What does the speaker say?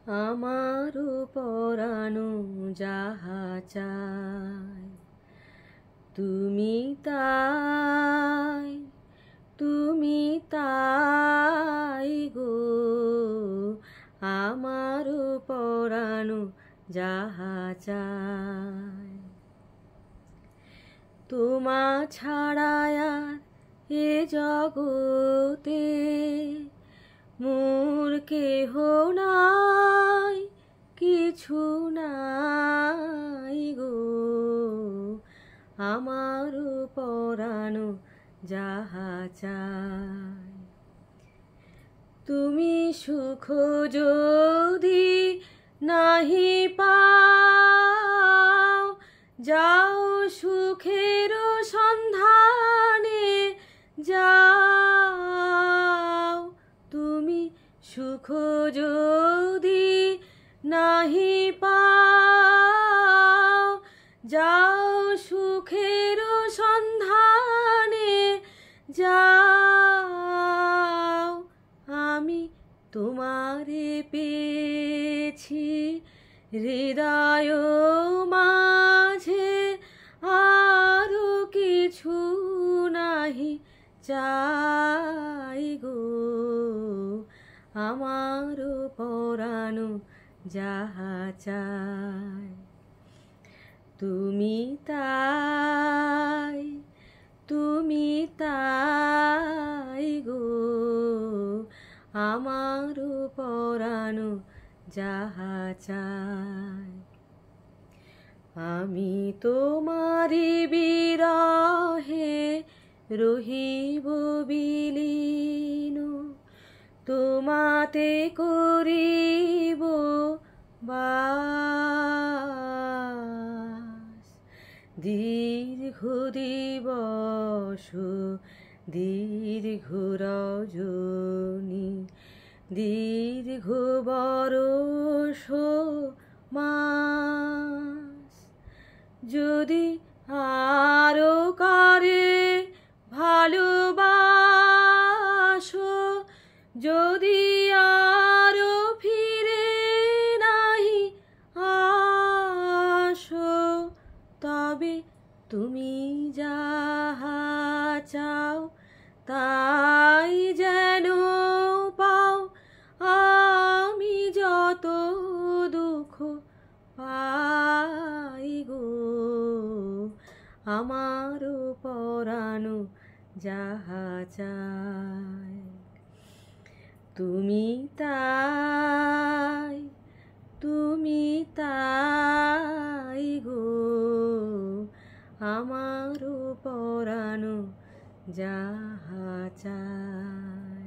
আমারও পরানো যাহা চায় তুমি তাই, তুমি তাই গো। আমারও পরানো যাহা চায় তোমা ছাড়া আর এ জগতে মোর কেহ নাই, কিছু নাই গো। আমারও পরানো যাহা চায় তুমি সুখ যদি নাহি পাও, যাও সুখের সন্ধানে যাও। তুমি সুখ যদি নাহি পাও, যাও সুখের সন্ধানে যাও। আমি তোমারে পেয়েছি হৃদয় মাঝে, আরো কিছু নাহি চাই গো। আমারও পরানো যাহা চায় তুমি তাই, তুমি তাই গো। আমারও পরানো যাহা চায় আমি তোমারি বিরহে রহিব বিলীন, তোমাতে করিব বাস। দীর্ঘ দিবস দীর্ঘ রজনী, দীর্ঘ বরষ মাস, যদি আরো কারে ভালোবাসো, যদি আরো ফিরে নাহি আসো, তবে তুমি যাহা চাও তাই যেন পাও। আমি যত দুঃখ পাই গো, আমারও পরানো যাহা চায় তুমি তাই, তুমি তাই গো। আমারও পরানো যাহা চায়।